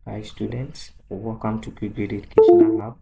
Hi students, welcome to Quick Grade Educational Hub.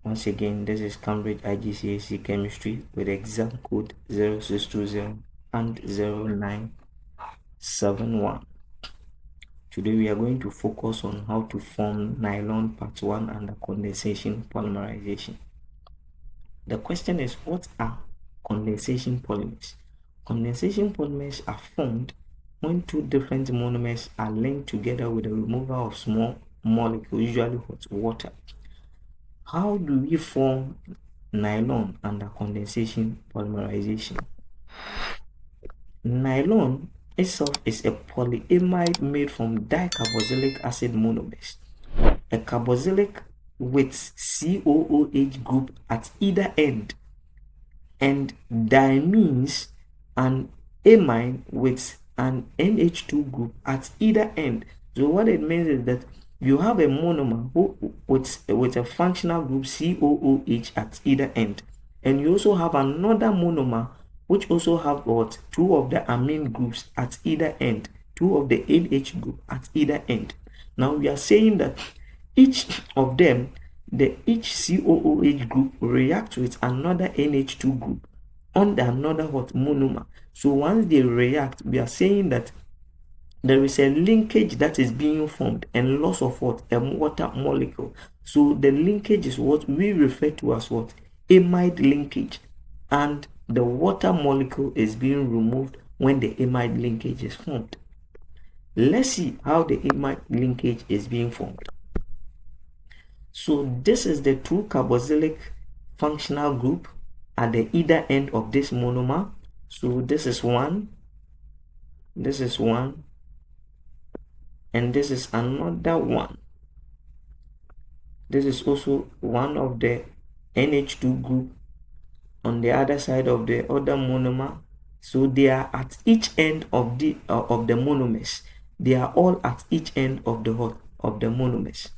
Once again, this is Cambridge IGCSE Chemistry with exam code 0620 and 0971. Today we are going to focus on how to form nylon part 1 under condensation polymerization. The question is, what are condensation polymers? Condensation polymers are formed when two different monomers are linked together with the removal of small molecules, usually hot water. How do we form nylon under condensation polymerization? Nylon itself is a polyamide made from dicarboxylic acid monomers, a carboxylic with COOH group at either end, and diamines an amine with an NH2 group at either end. So what it means is that you have a monomer with a functional group COOH at either end, and you also have another monomer which also have what, two of the amine groups at either end, two of the NH group at either end. Now we are saying that each of them, each COOH group reacts with another NH2 group under another hot monomer. So once they react, we are saying that there is a linkage that is being formed and loss of what, a water molecule. So the linkage is what we refer to as what, amide linkage, and the water molecule is being removed when the amide linkage is formed. Let's see how the amide linkage is being formed. So this is the 2-carboxylic functional group at the either end of this monomer. So this is one, and this is another one. This is also one of the NH2 group on the other side of the other monomer. So they are at each end of the monomers. They are all at each end of the monomers.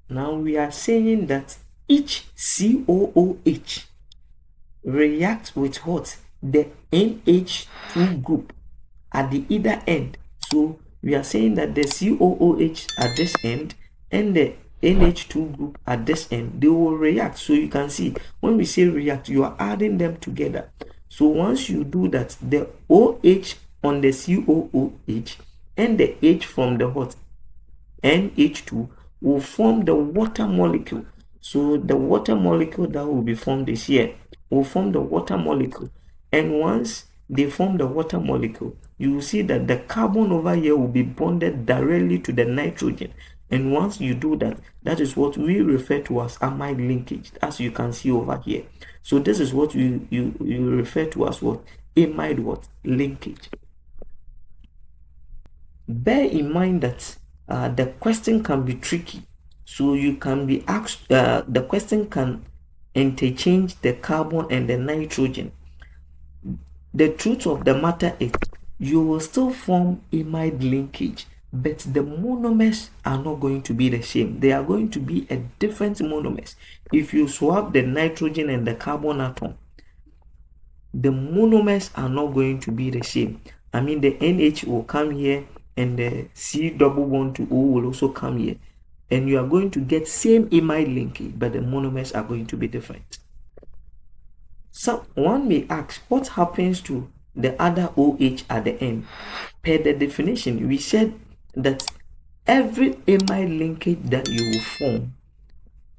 Now we are saying that each COOH reacts with what, the NH2 group at the either end. So we are saying that the COOH at this end and the NH2 group at this end, they will react. So you can see when we say react, you are adding them together. So once you do that, the OH on the COOH and the H from the hot NH2 will form the water molecule. So the water molecule that will be formed is here, will form the water molecule. And once they form the water molecule, you will see that the carbon over here will be bonded directly to the nitrogen. And once you do that, that is what we refer to as amide linkage, as you can see over here. So this is what you refer to as what, amide what, linkage. Bear in mind that the question can be tricky. So you can be asked, the question can interchange the carbon and the nitrogen. The truth of the matter is you will still form amide linkage, but the monomers are not going to be the same. They are going to be a different monomers. If you swap the nitrogen and the carbon atom, the monomers are not going to be the same. I mean, the NH will come here and the C double bond to O will also come here, and you are going to get same amide linkage, but the monomers are going to be different. So one may ask, what happens to the other OH at the end? Per the definition, we said that every amide linkage that you will form,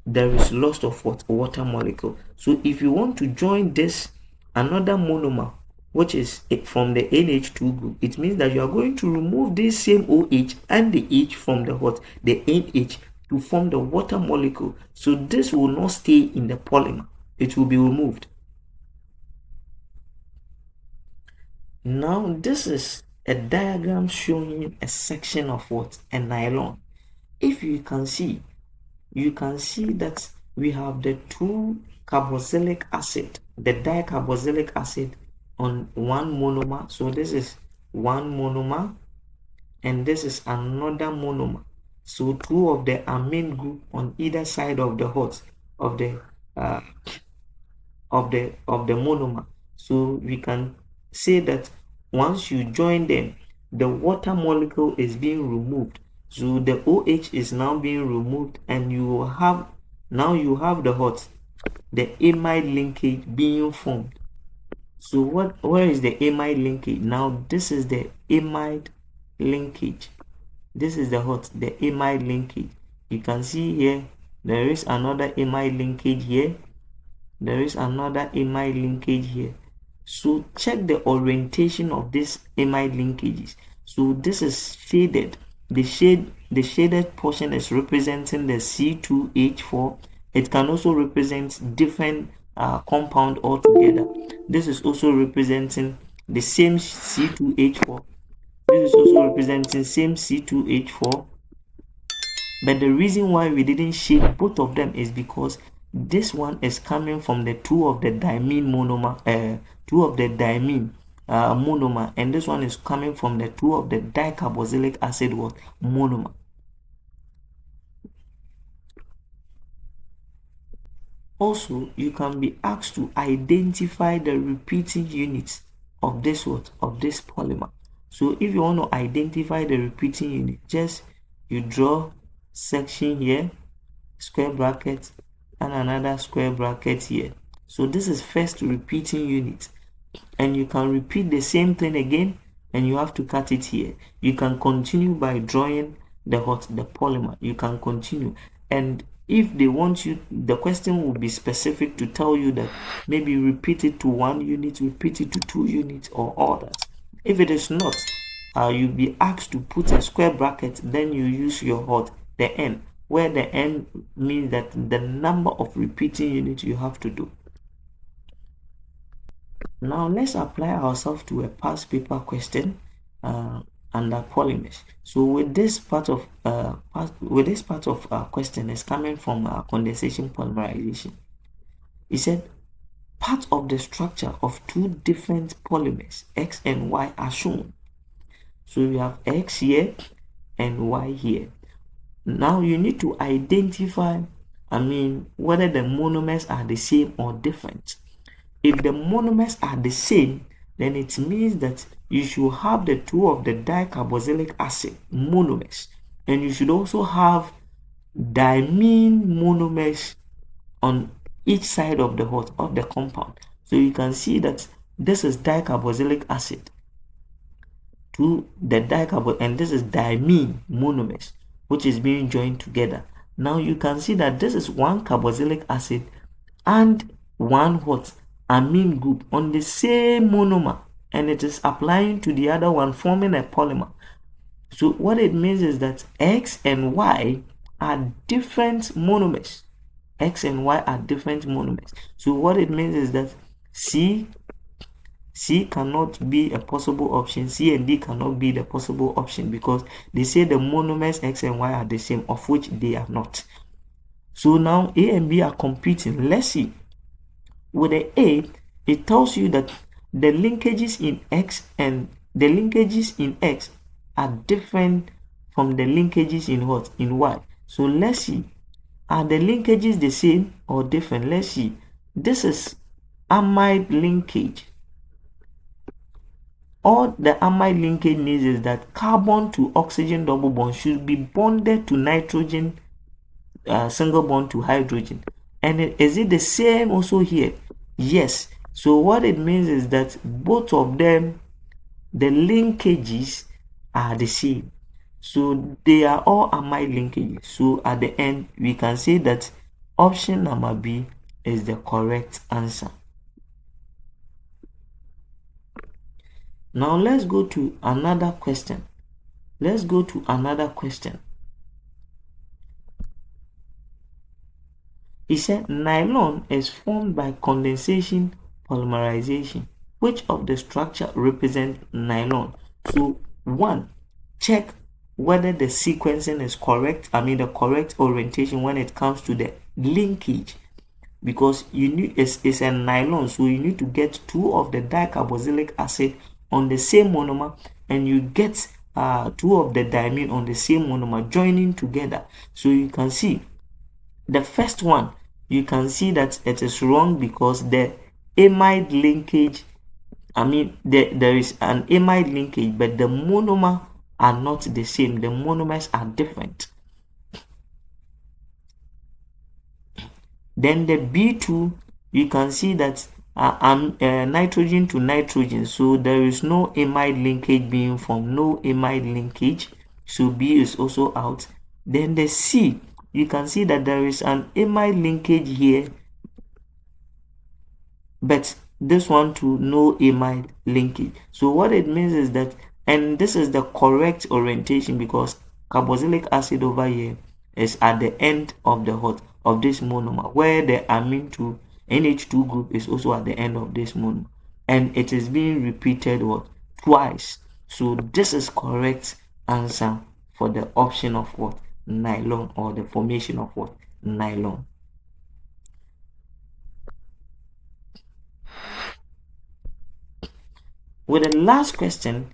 there is loss of what, water molecule. So if you want to join this another monomer, which is from the NH2 group, it means that you are going to remove this same OH and the H from the what, the NH, to form the water molecule. So this will not stay in the polymer, it will be removed. Now this is a diagram showing a section of what, a nylon. If you can see that we have the 2-carboxylic acid, the dicarboxylic acid on one monomer. So this is one monomer and this is another monomer. So two of the amine group on either side of the hot of the monomer. So we can say that once you join them, the water molecule is being removed. So the OH is now being removed, and you have the amide linkage being formed. So where is the amide linkage? Now this is the amide linkage. This is the amide linkage. You can see here there is another amide linkage here. There is another amide linkage here. So check the orientation of these amide linkages. So this is shaded. The shaded portion is representing the C2H4. It can also represent different compound altogether. This is also representing the same C2H4. This is also representing same C2H4. But the reason why we didn't shade both of them is because this one is coming from the two of the diamine monomer, monomer, and this one is coming from the two of the dicarboxylic acid monomer. Also, you can be asked to identify the repeating units of this polymer. So if you want to identify the repeating unit, just you draw section here, square bracket, and another square bracket here. So this is first repeating unit, and you can repeat the same thing again, and you have to cut it here. You can continue by drawing the polymer. You can continue, and if they want you, the question will be specific to tell you that maybe repeat it to 1 unit, repeat it to 2 units, or all that. If it is not, you'll be asked to put a square bracket, then you use your the n, where the n means that the number of repeating units you have to do. Now let's apply ourselves to a past paper question under polymers. So with this part of question is coming from condensation polymerization. It said part of the structure of two different polymers, X and Y, are shown. So we have X here and Y here. Now you need to identify, whether the monomers are the same or different. If the monomers are the same, then it means that you should have the two of the dicarboxylic acid monomers, and you should also have diamine monomers on each side of the compound. So you can see that this is dicarboxylic acid to the dicarboxylic, and this is diamine monomers, which is being joined together. Now you can see that this is one carboxylic acid and one amine group on the same monomer, and it is applying to the other one, forming a polymer. So what it means is that X and Y are different monomers. X and Y are different monomers. So what it means is that C cannot be a possible option. C and D cannot be the possible option because they say the monomers X and Y are the same, of which they are not. So now A and B are competing. Let's see. With the A, it tells you that the linkages in X are different from the linkages in Y. So let's see, are the linkages the same or different? Let's see. This is amide linkage. All the amide linkage needs is that carbon to oxygen double bond should be bonded to nitrogen single bond to hydrogen. And is it the same also here? Yes. So what it means is that both of them, the linkages are the same. So they are all amide linkages. So at the end, we can say that option number B is the correct answer. Now let's go to another question. He said nylon is formed by condensation polymerization. Which of the structure represents nylon? So 1, check whether the sequencing is correct. The correct orientation when it comes to the linkage, because it's a nylon, so you need to get 2 of the dicarboxylic acid on the same monomer, and you get 2 of the diamine on the same monomer joining together. So you can see the first one, you can see that it is wrong because the amide linkage I mean, there is an amide linkage, but the monomer are not the same. The monomers are different. Then the B2, you can see that nitrogen to nitrogen, so there is no amide linkage being formed, no amide linkage, so B is also out. Then the C, you can see that there is an amide linkage here, but this one to no amide linkage. So what it means is that, and this is the correct orientation, because carboxylic acid over here is at the end of the hot of this monomer, where the amine to NH2 group is also at the end of this monomer, and it is being repeated what, twice. So this is correct answer for the option of what, nylon, or the formation of what, nylon. With the last question,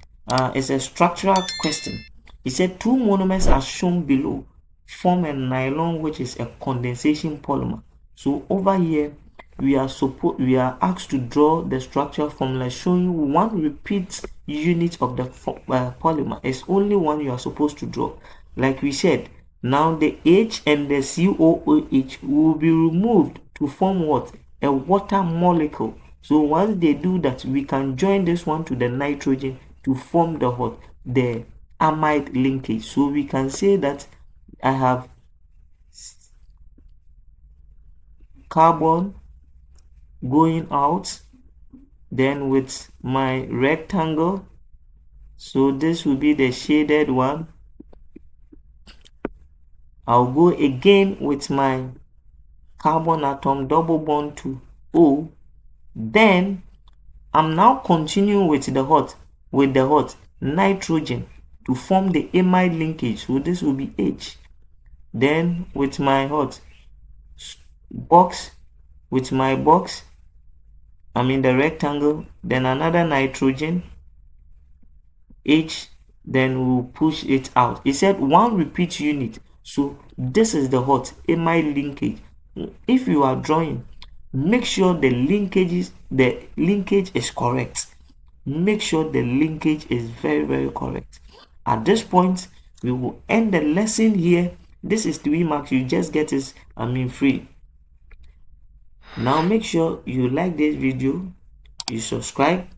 is a structural question. It said 2 monomers as shown below form a nylon, which is a condensation polymer. So over here, we are asked to draw the structure formula showing one repeat unit of the polymer. It's only one you are supposed to draw. Like we said, now the H and the COOH will be removed to form what? A water molecule. So once they do that, we can join this one to the nitrogen to form the what? The amide linkage. So we can say that I have carbon going out, then with my rectangle, so this will be the shaded one. I'll go again with my carbon atom, double bond to O. Then I'm now continuing with the hot nitrogen to form the amide linkage. So this will be H. Then with my box, I mean the rectangle, then another nitrogen, H, then we'll push it out. It said one repeat unit. So this is the amide linkage. If you are drawing, make sure the linkage is correct. Make sure the linkage is very, very correct. At this point, we will end the lesson here. This is 3 marks. You just get it, free. Now make sure you like this video, you subscribe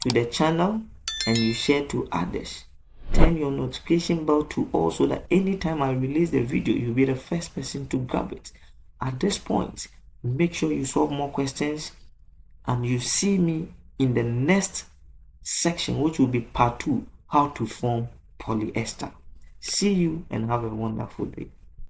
to the channel, and you share to others. Turn your notification bell to all, so that anytime I release the video, you'll be the first person to grab it. At this point, make sure you solve more questions, and you see me in the next section, which will be part 2, how to form polyester. See you and have a wonderful day.